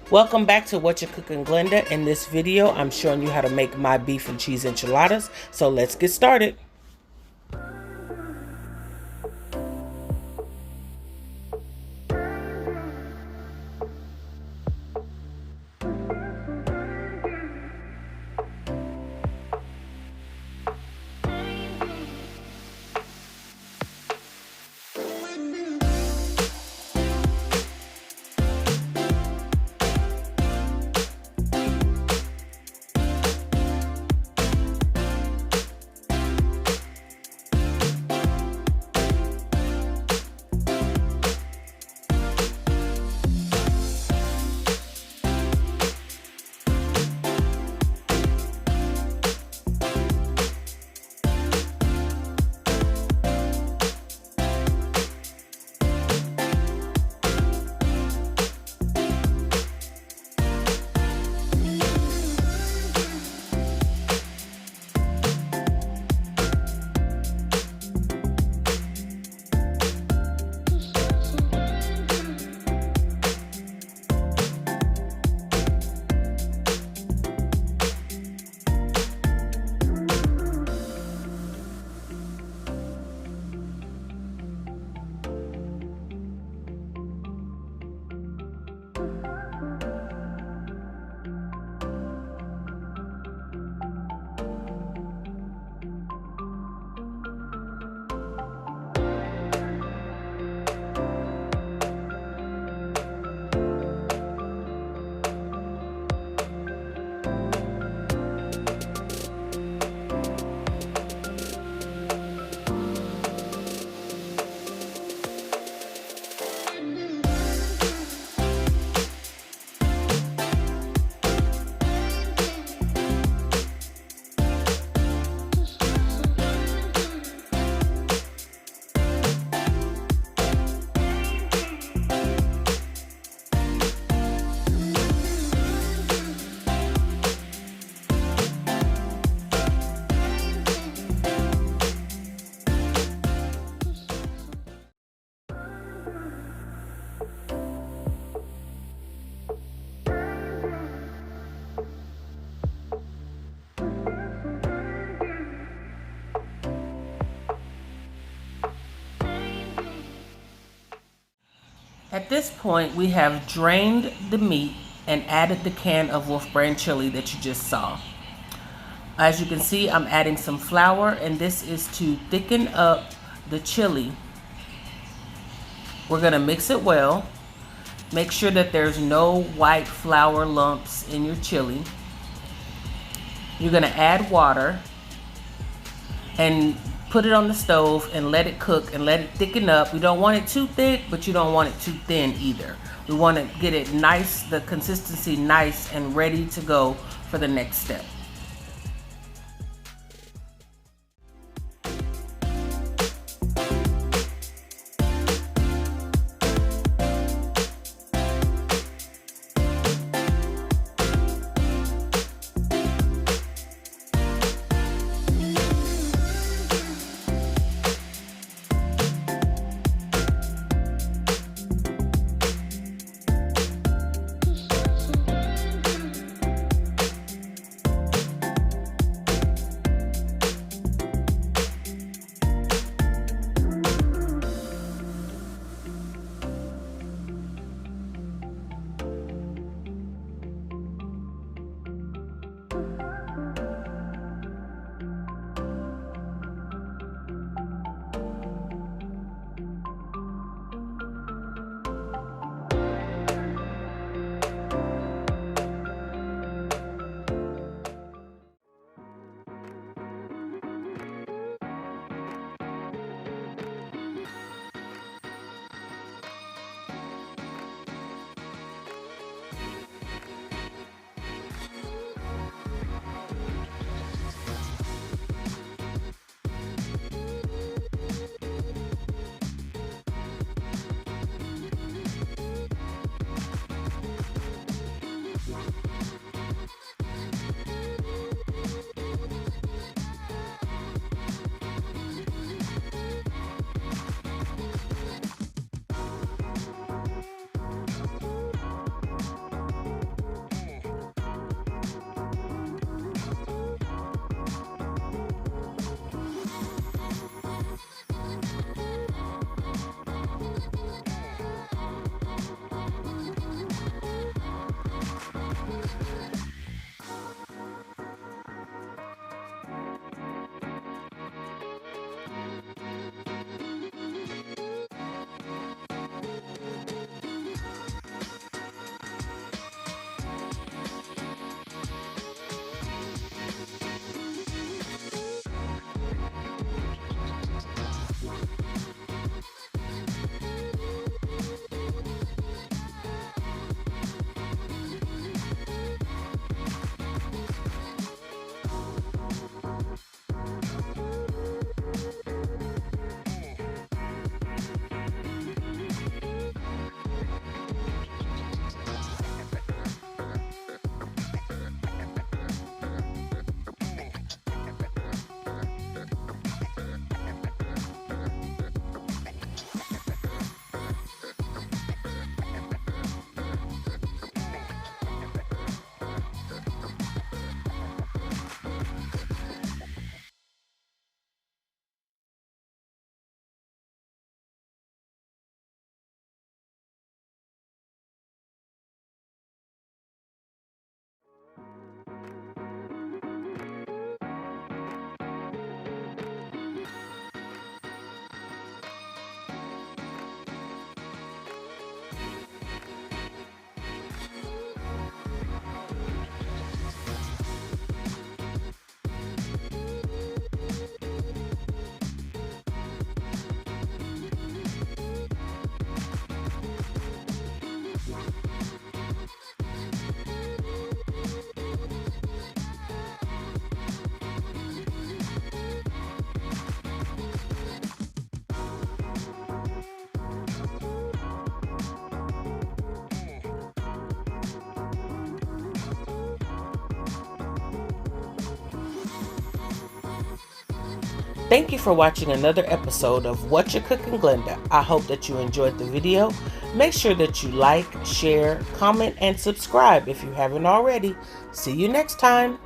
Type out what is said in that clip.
Welcome back to Whatcha Cookin Glenda. In this video, I'm showing you how to make my beef and cheese enchiladas. So let's get started. At this point, we have drained the meat and added the can of Wolf brand chili that you just saw. As you can see, I'm adding some flour, and this is to thicken up the chili. We're gonna mix it well. Make sure that there's no white flour lumps in your chili. You're gonna add water and put it on the stove and let it cook and let it thicken up. We don't want it too thick, but you don't want it too thin either. We want to get it nice, the consistency nice and ready to go for the next step. Thank you for watching another episode of Whatcha Cookin Glenda. I hope that you enjoyed the video. Make sure that you like, share, comment, and subscribe if you haven't already. See you next time.